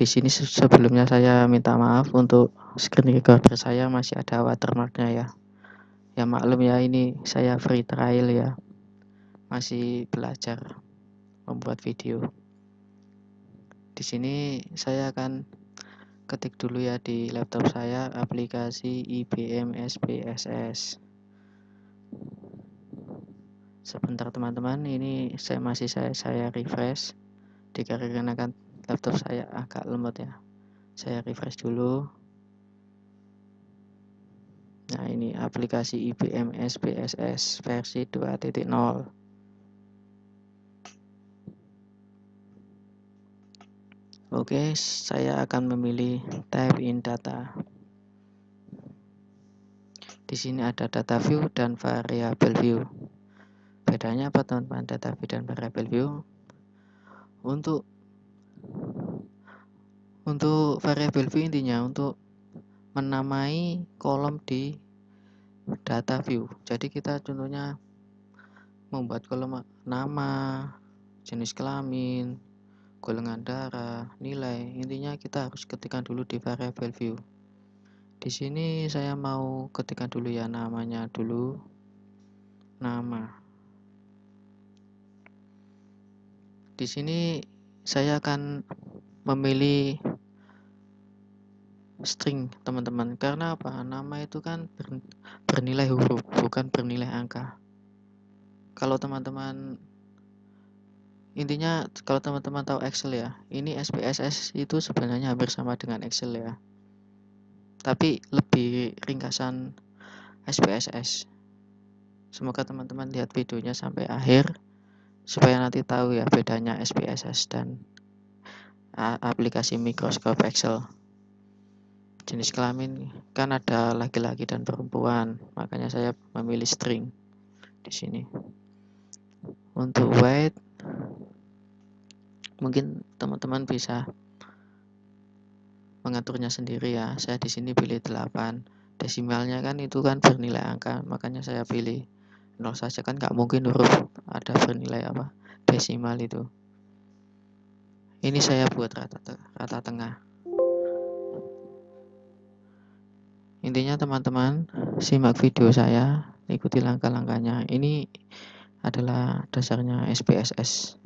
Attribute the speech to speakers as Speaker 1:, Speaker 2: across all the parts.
Speaker 1: Di sini sebelumnya saya minta maaf untuk screen recorder saya masih ada watermarknya ya. Ya maklum ya, ini saya free trial ya. Masih belajar membuat video. Di sini saya akan ketik dulu ya di laptop saya aplikasi IBM SPSS. Sebentar teman-teman, ini saya refresh dikarenakan laptop saya agak lemot ya. Saya refresh dulu. Nah, ini aplikasi IBM SPSS versi 2.0. Oke, saya akan memilih type in data. Di sini ada data view dan variable view. Bedanya apa teman-teman, data view dan variable view? Untuk variable view intinya untuk menamai kolom di data view. Jadi kita contohnya membuat kolom nama, jenis kelamin, golongan darah, nilai. Intinya kita harus ketikkan dulu di variable view. Di sini saya mau ketikkan dulu ya namanya dulu. Nama. Di sini saya akan memilih string teman-teman. Karena apa? Nama itu kan bernilai huruf, bukan bernilai angka. Kalau teman-teman Intinya kalau teman-teman tahu Excel ya, ini SPSS itu sebenarnya hampir sama dengan Excel ya. Tapi lebih ringkasan SPSS. Semoga teman-teman lihat videonya sampai akhir supaya nanti tahu ya bedanya SPSS dan aplikasi Microsoft Excel. Jenis kelamin kan ada laki-laki dan perempuan, makanya saya memilih string di sini. Untuk weight mungkin teman-teman bisa mengaturnya sendiri ya. Saya di sini pilih 8. Desimalnya kan itu kan bernilai angka, makanya saya pilih 0 saja, kan nggak mungkin huruf ada bernilai apa desimal itu. Ini saya buat rata tengah. Intinya teman-teman simak video saya, ikuti langkah-langkahnya. Ini adalah dasarnya SPSS.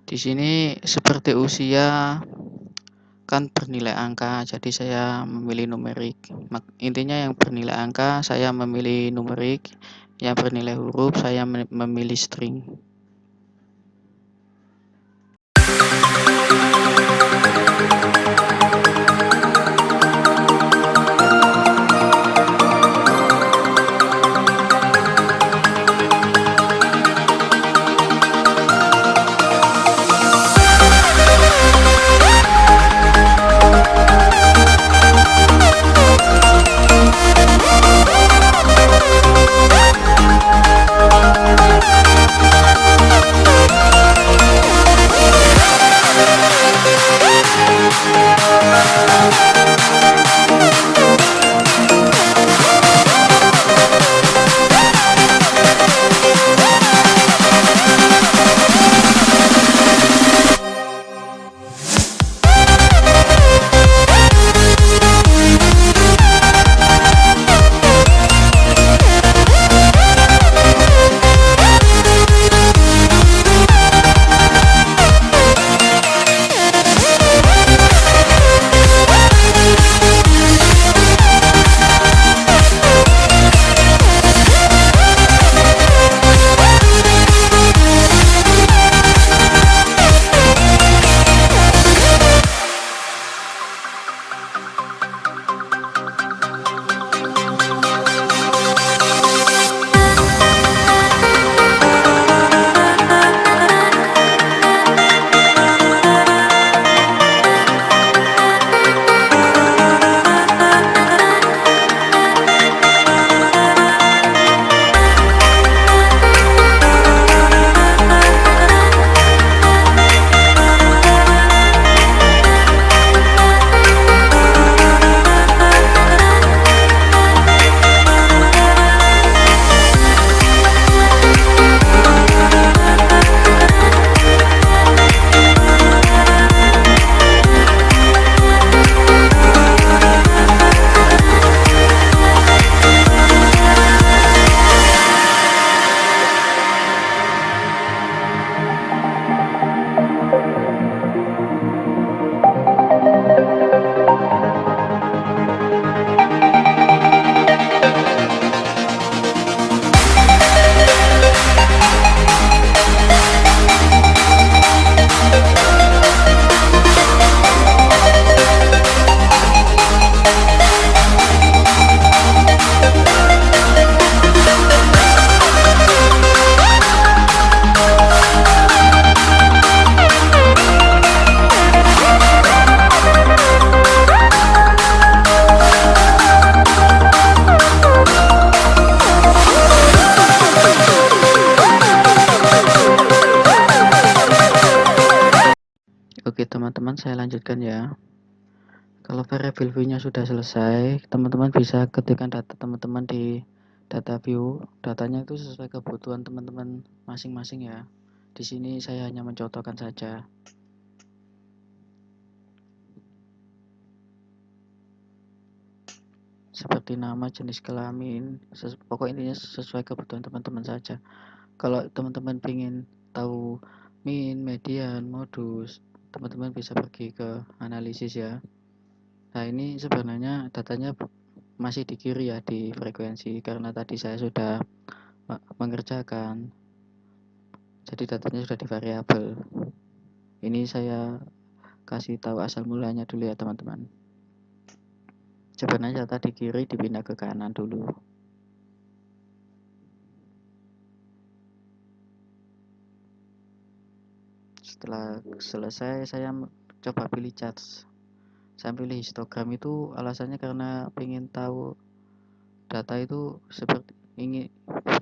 Speaker 1: Di sini seperti usia kan bernilai angka, jadi saya memilih numerik. Intinya yang bernilai angka saya memilih numerik, yang bernilai huruf saya memilih string. Oke teman-teman, saya lanjutkan ya. Kalau variable view-nya sudah selesai, teman-teman bisa ketikkan data teman-teman di data view. Datanya itu sesuai kebutuhan teman-teman masing-masing ya. Di sini saya hanya mencontohkan saja. Seperti nama, jenis kelamin, pokok intinya sesuai kebutuhan teman-teman saja. Kalau teman-teman ingin tahu min, median, modus, teman-teman bisa pergi ke analisis ya. Nah ini sebenarnya datanya masih di kiri ya, di frekuensi, karena tadi saya sudah mengerjakan, jadi datanya sudah di variabel. Ini saya kasih tahu asal mulanya dulu ya teman-teman. Sebenarnya data di kiri dipindah ke kanan dulu. Setelah selesai, saya coba pilih charts. Saya pilih histogram itu alasannya karena ingin tahu data itu seperti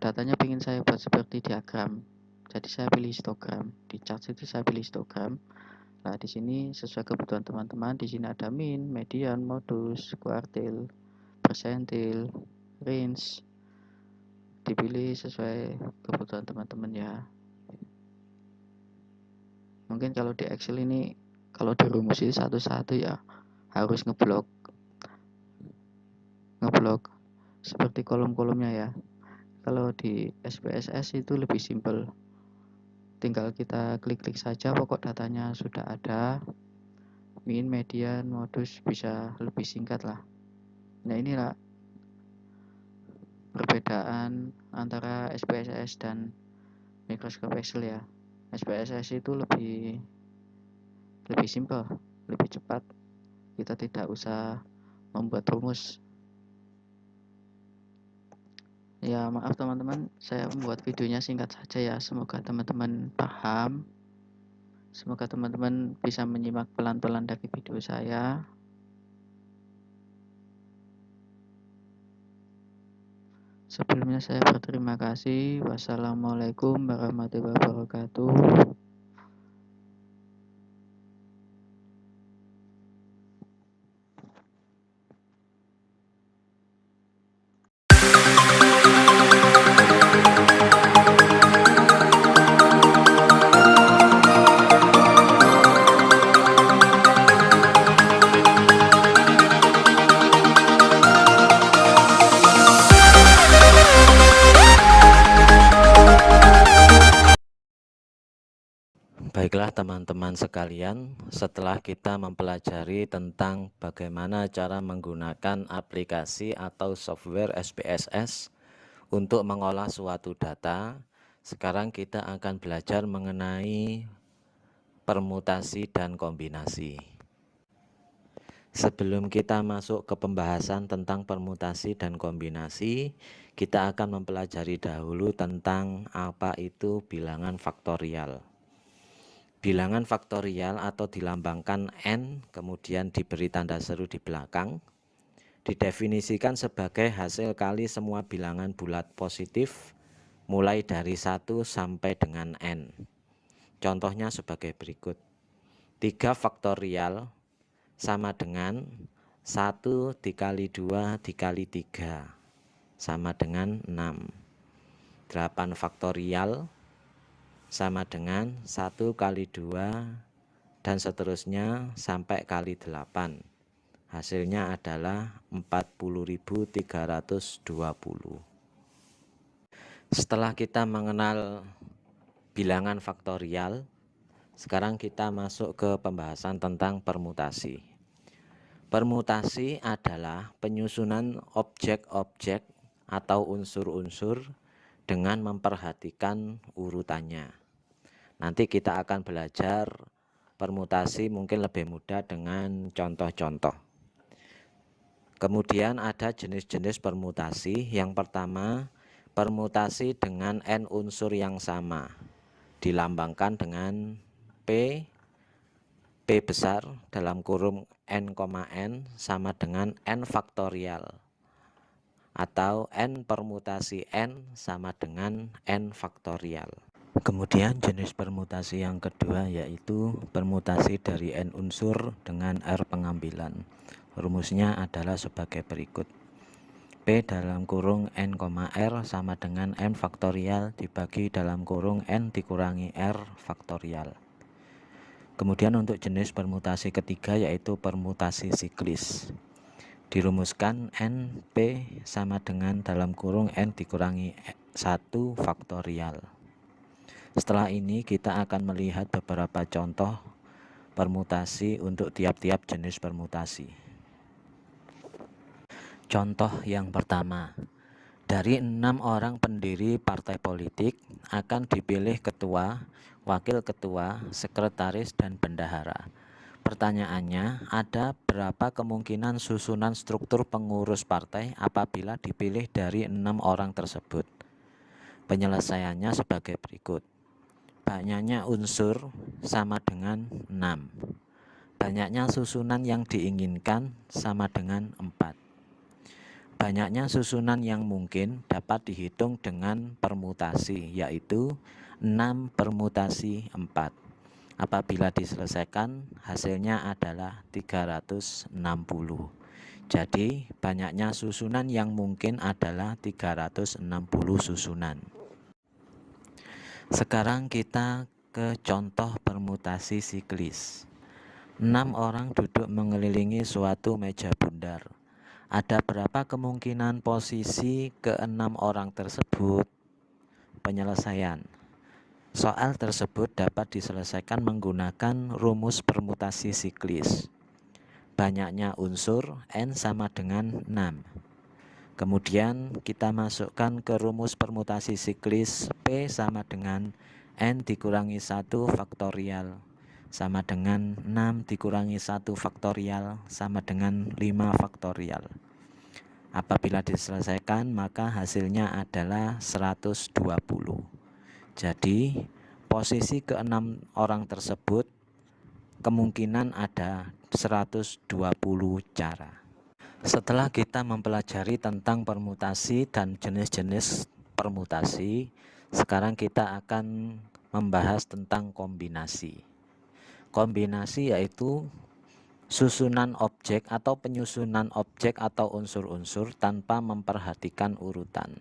Speaker 1: datanya ingin saya buat seperti diagram. Jadi saya pilih histogram. Di charts itu saya pilih histogram. Nah, di sini sesuai kebutuhan teman-teman. Di sini ada min, median, modus, kuartil, persentil, range. Dipilih sesuai kebutuhan teman-teman ya. Mungkin kalau di Excel ini, kalau dirumusin satu-satu ya harus ngeblok seperti kolom-kolomnya ya. Kalau di SPSS itu lebih simpel, tinggal kita klik-klik saja, pokok datanya sudah ada, min, median, modus, bisa lebih singkat lah. Nah inilah perbedaan antara SPSS dan Microsoft Excel ya. SPSS itu lebih simpel, lebih cepat, kita tidak usah membuat rumus. Ya maaf teman-teman, saya membuat videonya singkat saja ya, semoga teman-teman paham, semoga teman-teman bisa menyimak pelan-pelan dari video saya. Sebelumnya saya berterima kasih. Wassalamualaikum warahmatullahi wabarakatuh.
Speaker 2: Baiklah teman-teman sekalian, setelah kita mempelajari tentang bagaimana cara menggunakan aplikasi atau software SPSS untuk mengolah suatu data, sekarang kita akan belajar mengenai permutasi dan kombinasi. Sebelum kita masuk ke pembahasan tentang permutasi dan kombinasi, kita akan mempelajari dahulu tentang apa itu bilangan faktorial. Bilangan faktorial atau dilambangkan N kemudian diberi tanda seru di belakang didefinisikan sebagai hasil kali semua bilangan bulat positif mulai dari 1 sampai dengan N. Contohnya sebagai berikut. 3 faktorial sama dengan 1 dikali 2 dikali 3 sama dengan 6. 8 faktorial sama dengan 1 kali 2 dan seterusnya sampai kali 8. Hasilnya adalah 40.320. Setelah kita mengenal bilangan faktorial, sekarang kita masuk ke pembahasan tentang permutasi. Permutasi adalah penyusunan objek-objek atau unsur-unsur dengan memperhatikan urutannya. Nanti kita akan belajar permutasi mungkin lebih mudah dengan contoh-contoh. Kemudian ada jenis-jenis permutasi. Yang pertama, permutasi dengan N unsur yang sama, dilambangkan dengan P besar dalam kurung N, N sama dengan N faktorial, atau N permutasi N sama dengan N faktorial. Kemudian jenis permutasi yang kedua yaitu permutasi dari N unsur dengan R pengambilan. Rumusnya adalah sebagai berikut. P dalam kurung N, R sama dengan N faktorial dibagi dalam kurung N dikurangi R faktorial. Kemudian untuk jenis permutasi ketiga yaitu permutasi siklis. Dirumuskan NP sama dengan dalam kurung N dikurangi 1 faktorial. Setelah ini kita akan melihat beberapa contoh permutasi untuk tiap-tiap jenis permutasi. Contoh yang pertama, dari 6 orang pendiri partai politik akan dipilih ketua, wakil ketua, sekretaris, dan bendahara. Pertanyaannya, ada berapa kemungkinan susunan struktur pengurus partai apabila dipilih dari 6 orang tersebut? Penyelesaiannya sebagai berikut. Banyaknya unsur sama dengan 6. Banyaknya susunan yang diinginkan sama dengan 4. Banyaknya susunan yang mungkin dapat dihitung dengan permutasi, yaitu 6 permutasi 4. Apabila diselesaikan, hasilnya adalah 360. Jadi, banyaknya susunan yang mungkin adalah 360 susunan. Sekarang kita ke contoh permutasi siklis. 6 orang duduk mengelilingi suatu meja bundar. Ada berapa kemungkinan posisi ke-6 orang tersebut? Penyelesaian. Soal tersebut dapat diselesaikan menggunakan rumus permutasi siklis. Banyaknya unsur N sama dengan 6. Kemudian kita masukkan ke rumus permutasi siklis P sama dengan N dikurangi 1 faktorial sama dengan 6 dikurangi 1 faktorial sama dengan 5 faktorial. Apabila diselesaikan maka hasilnya adalah 120. Jadi posisi ke-6 orang tersebut kemungkinan ada 120 cara. Setelah kita mempelajari tentang permutasi dan jenis-jenis permutasi, sekarang kita akan membahas tentang kombinasi. Kombinasi yaitu susunan objek atau penyusunan objek atau unsur-unsur tanpa memperhatikan urutan.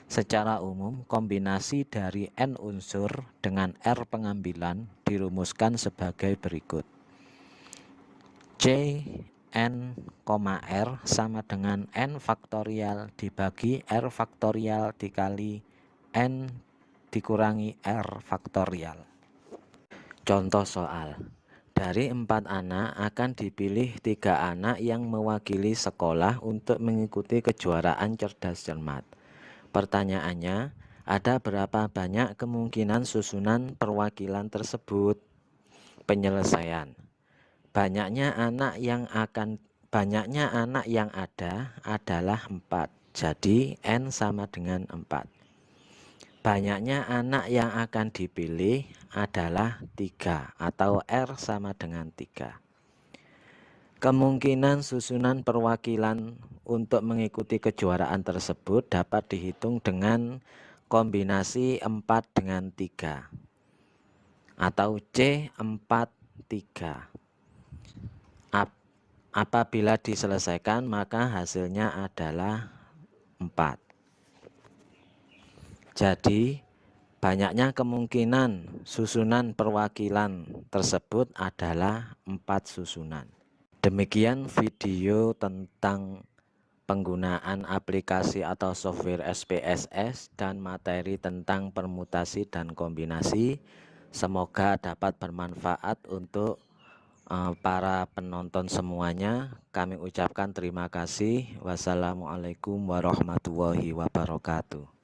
Speaker 2: Secara umum, kombinasi dari N unsur dengan R pengambilan dirumuskan sebagai berikut. C N, R sama dengan N faktorial dibagi R faktorial dikali N dikurangi R faktorial. Contoh soal. Dari 4 anak akan dipilih 3 anak yang mewakili sekolah untuk mengikuti kejuaraan cerdas cermat. Pertanyaannya, ada berapa banyak kemungkinan susunan perwakilan tersebut? Penyelesaian. Banyaknya anak yang ada adalah 4. Jadi N sama dengan 4. Banyaknya anak yang akan dipilih adalah 3 atau R sama dengan 3. Kemungkinan susunan perwakilan untuk mengikuti kejuaraan tersebut dapat dihitung dengan kombinasi 4 dengan 3 atau C 4 3. Apabila diselesaikan maka hasilnya adalah 4. Jadi banyaknya kemungkinan susunan perwakilan tersebut adalah 4 susunan. Demikian video tentang penggunaan aplikasi atau software SPSS dan materi tentang permutasi dan kombinasi. Semoga dapat bermanfaat untuk para penonton semuanya. Kami ucapkan terima kasih. Wassalamualaikum warahmatullahi wabarakatuh.